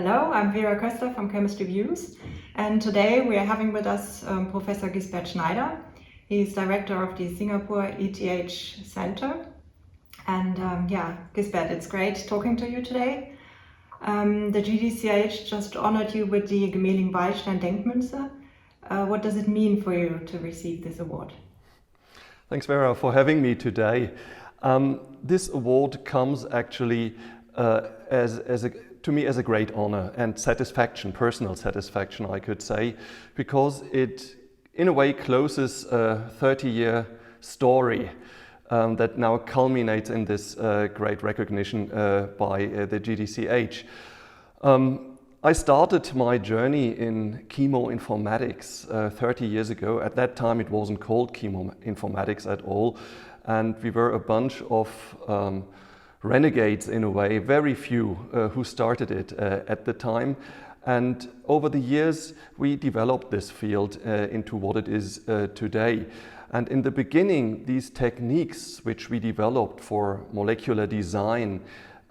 Hello, I'm Vera Köster from ChemistryViews, and today we are having with us Professor Gisbert Schneider. He's director of the Singapore ETH Center. And Gisbert, it's great talking to you today. The GDCh just honored you with the Gmelin-Beilstein-Denkmünze. What does it mean for you to receive this award? Thanks, Vera, for having me today. This award comes actually to me as a great honor and satisfaction, personal satisfaction, I could say, because it, in a way, closes a 30-year story that now culminates in this great recognition by the GDCh. I started my journey in chemoinformatics 30 years ago. At that time, it wasn't called chemoinformatics at all, and we were a bunch of renegades in a way, very few who started it at the time. And over the years, we developed this field into what it is today. And in the beginning, these techniques which we developed for molecular design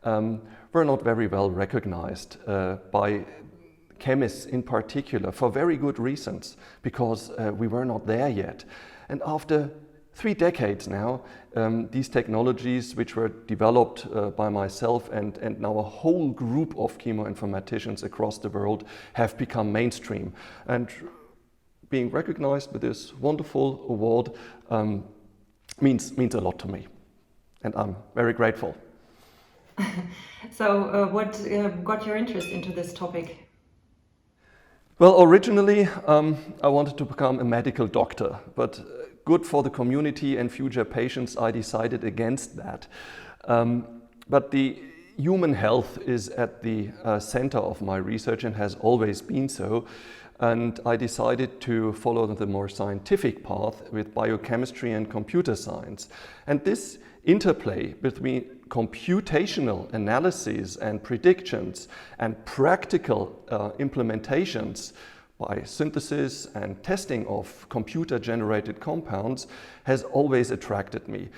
were not very well recognized by chemists in particular, for very good reasons, because we were not there yet. And after 3 decades now, these technologies which were developed by myself and now a whole group of chemoinformaticians across the world have become mainstream. And being recognized with this wonderful award means a lot to me. And I'm very grateful. So what got your interest into this topic? Well, originally I wanted to become a medical doctor, but good for the community and future patients, I decided against that. But the human health is at the center of my research and has always been so. And I decided to follow the more scientific path with biochemistry and computer science. And this interplay between computational analysis and predictions and practical implementations by synthesis and testing of computer-generated compounds has always attracted me.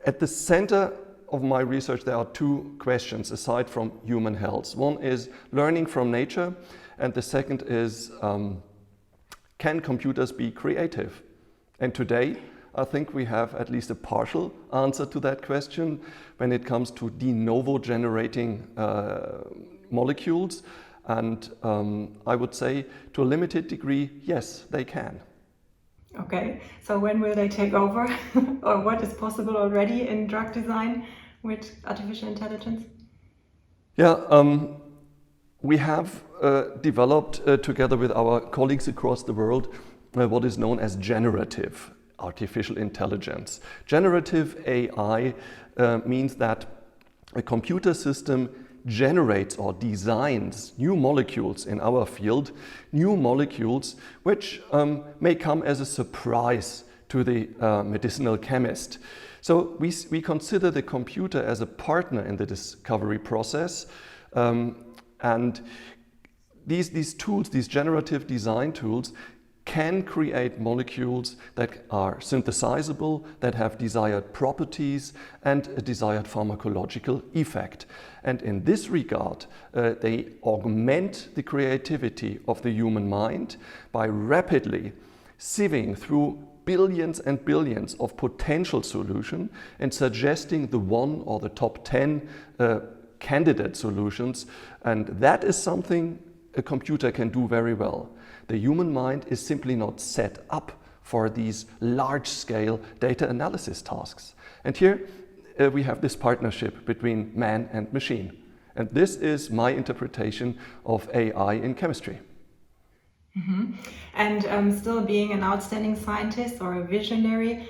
At the center of my research, there are 2 questions aside from human health. One is learning from nature, and the second is, can computers be creative? And today, I think we have at least a partial answer to that question when it comes to de novo generating molecules. And I would say, to a limited degree, yes, they can. Okay, so when will they take over? Or what is possible already in drug design with artificial intelligence? Yeah, we have developed together with our colleagues across the world what is known as generative artificial intelligence. Generative AI means that a computer system generates or designs new molecules in our field, new molecules which may come as a surprise to the medicinal chemist. So we consider the computer as a partner in the discovery process, and these tools, these generative design tools, can create molecules that are synthesizable, that have desired properties and a desired pharmacological effect. And in this regard, they augment the creativity of the human mind by rapidly sieving through billions and billions of potential solutions and suggesting the one or the top 10 candidate solutions. And that is something a computer can do very well. The human mind is simply not set up for these large-scale data analysis tasks. And here we have this partnership between man and machine. And this is my interpretation of AI in chemistry. Mm-hmm. And still being an outstanding scientist or a visionary,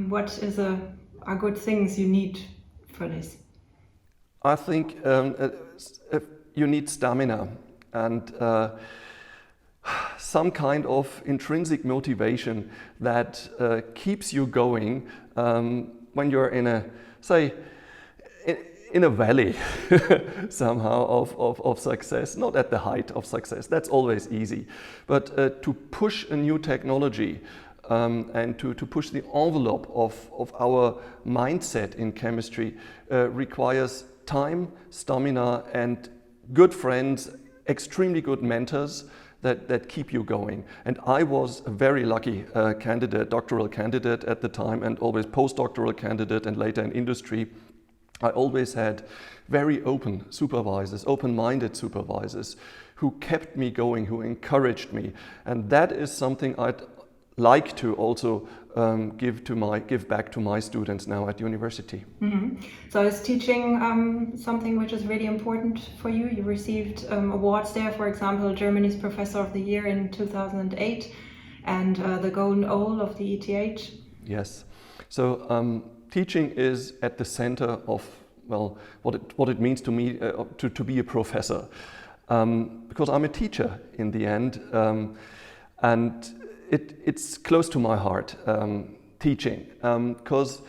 what are good things you need for this? I think you need stamina and some kind of intrinsic motivation that keeps you going when you're in a, say, in a valley somehow of success, not at the height of success. That's always easy. But to push a new technology and to push the envelope of our mindset in chemistry requires time, stamina, and good friends extremely good mentors that keep you going. And I was a very lucky doctoral candidate at the time, and always postdoctoral candidate, and later in industry. I always had very open supervisors, open-minded supervisors, who kept me going, who encouraged me. And that is something I'd like to also give back to my students now at university. Mm-hmm. So is teaching something which is really important for you? You received awards there, for example, Germany's Professor of the Year in 2008 and the Golden Owl of the ETH. Yes. So teaching is at the center of, well, what it means to me to be a professor. Because I'm a teacher in the end, and it's close to my heart, teaching, because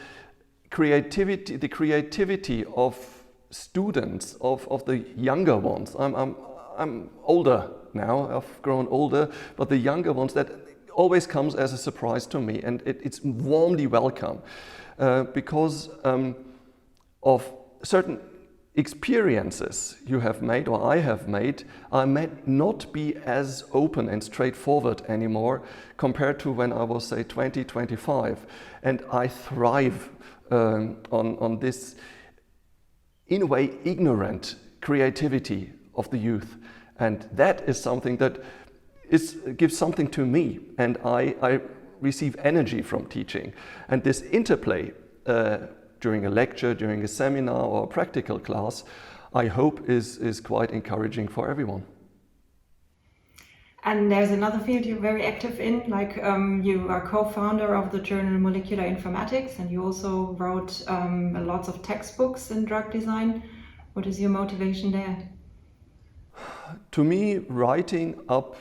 the creativity of students, of the younger ones. I'm older now. I've grown older, but the younger ones, that always comes as a surprise to me, and it's warmly welcome because of certain experiences you have made, or I have made. I might not be as open and straightforward anymore compared to when I was, say, 20, 25. And I thrive on this, in a way, ignorant creativity of the youth. And that is something that gives something to me. And I receive energy from teaching. And this interplay during a lecture, during a seminar or a practical class, I hope is quite encouraging for everyone. And there's another field you're very active in, like you are co-founder of the journal Molecular Informatics, and you also wrote lots of textbooks in drug design. What is your motivation there? To me, writing up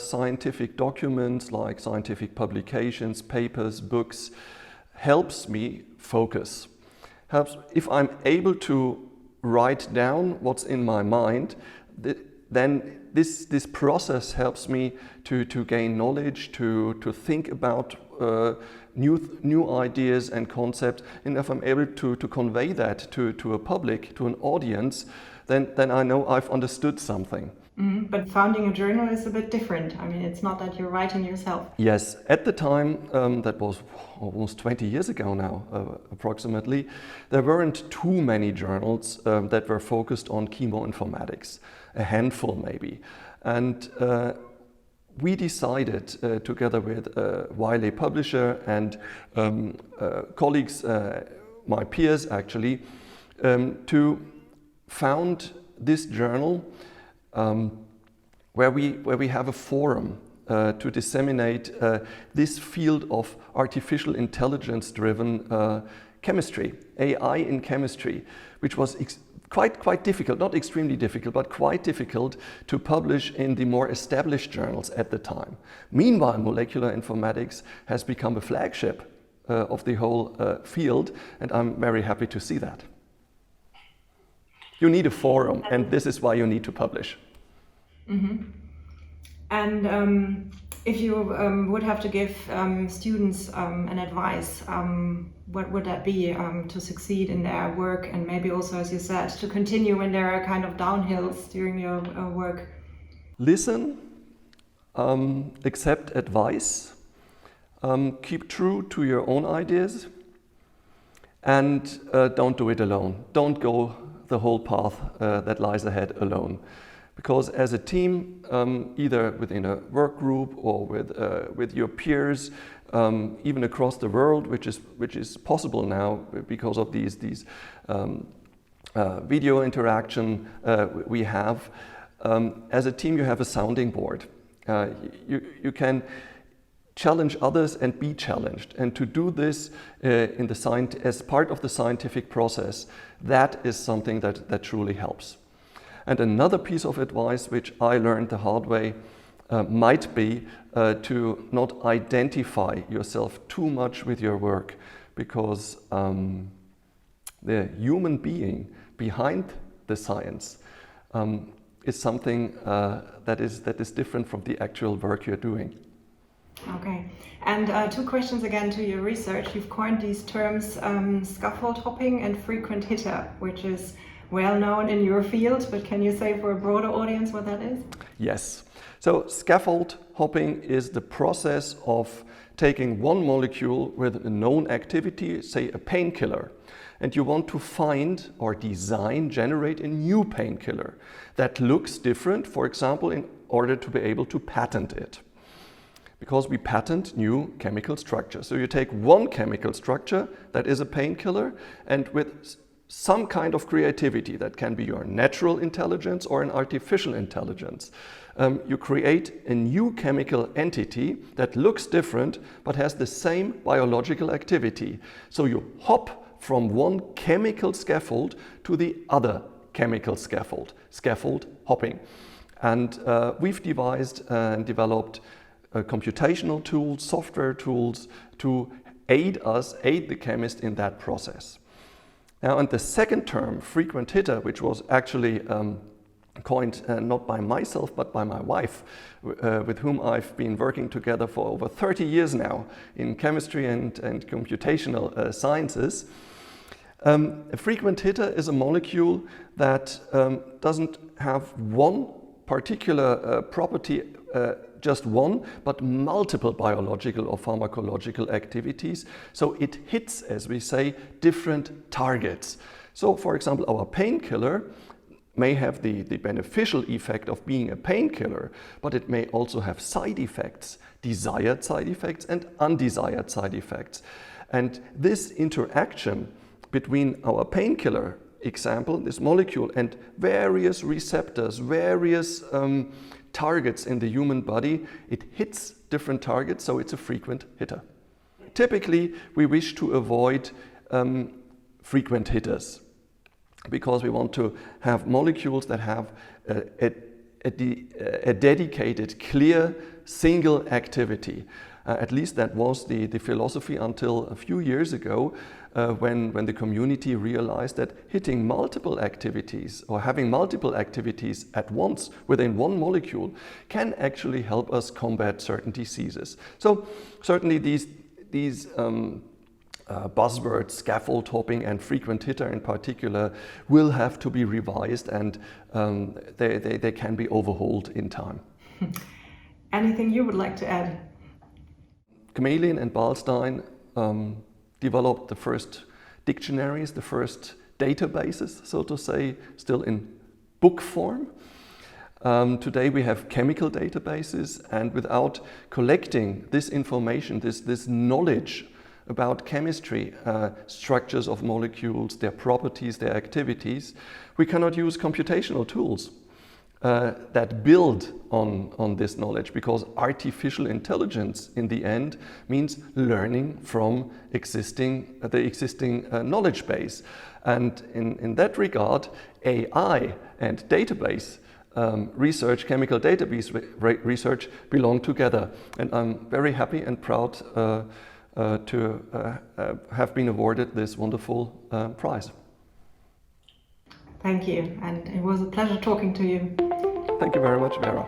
scientific documents like scientific publications, papers, books, helps me focus. If I'm able to write down what's in my mind, then this process helps me to gain knowledge, to think about new ideas and concepts. And if I'm able to convey that to a public, to an audience, then I know I've understood something. Mm-hmm. But founding a journal is a bit different. I mean, it's not that you're writing yourself. Yes, at the time, that was almost 20 years ago now, approximately, there weren't too many journals that were focused on chemoinformatics, a handful maybe. And we decided, together with Wiley Publisher and colleagues, my peers actually, to found this journal where we have a forum to disseminate this field of artificial intelligence-driven chemistry, AI in chemistry, which was quite difficult, not extremely difficult, but quite difficult to publish in the more established journals at the time. Meanwhile, molecular informatics has become a flagship of the whole field, and I'm very happy to see that. You need a forum, and this is why you need to publish. Mm-hmm. And if you would have to give students an advice, what would that be to succeed in their work, and maybe also, as you said, to continue when there are kind of downhills during your work? Listen, accept advice, keep true to your own ideas, and don't do it alone. Don't go the whole path that lies ahead alone. Because as a team, either within a work group or with your peers, even across the world, which is possible now because of these video interaction we have, as a team you have a sounding board. You can challenge others and be challenged, and to do this as part of the scientific process, that is something that truly helps. And another piece of advice which I learned the hard way might be to not identify yourself too much with your work, because the human being behind the science is something that is different from the actual work you're doing. Okay, and two questions again to your research. You've coined these terms scaffold hopping and frequent hitter, which is well known in your field, but can you say for a broader audience what that is? Yes. So scaffold hopping is the process of taking one molecule with a known activity, say a painkiller, and you want to find or design, generate a new painkiller that looks different, for example, in order to be able to patent it. Because we patent new chemical structures. So you take one chemical structure that is a painkiller, and with some kind of creativity, that can be your natural intelligence or an artificial intelligence, you create a new chemical entity that looks different but has the same biological activity. So you hop from one chemical scaffold to the other chemical scaffold, scaffold hopping. And we've devised and developed computational tools, software tools to aid the chemist in that process. Now, and the second term, frequent hitter, which was actually coined not by myself but by my wife, with whom I've been working together for over 30 years now in chemistry and computational sciences. A frequent hitter is a molecule that doesn't have one particular property, just one, but multiple biological or pharmacological activities. So it hits, as we say, different targets. So, for example, our painkiller may have the beneficial effect of being a painkiller, but it may also have side effects, desired side effects and undesired side effects. And this interaction between our painkiller example, this molecule, and various receptors, various targets in the human body, it hits different targets, so it's a frequent hitter. Typically, we wish to avoid frequent hitters because we want to have molecules that have a dedicated, clear, single activity. At least that was the philosophy until a few years ago, when the community realized that hitting multiple activities or having multiple activities at once within one molecule can actually help us combat certain diseases. So certainly these buzzwords, scaffold hopping and frequent hitter in particular, will have to be revised, and they can be overhauled in time. Anything you would like to add? Gmelin-Beilstein developed the first dictionaries, the first databases, so to say, still in book form. Today we have chemical databases, and without collecting this information, this knowledge about chemistry, structures of molecules, their properties, their activities, we cannot use computational tools that build on this knowledge, because artificial intelligence in the end means learning from the existing knowledge base. And in that regard, AI and database research, chemical database research belong together. And I'm very happy and proud to have been awarded this wonderful prize. Thank you, and it was a pleasure talking to you. Thank you very much, Vera.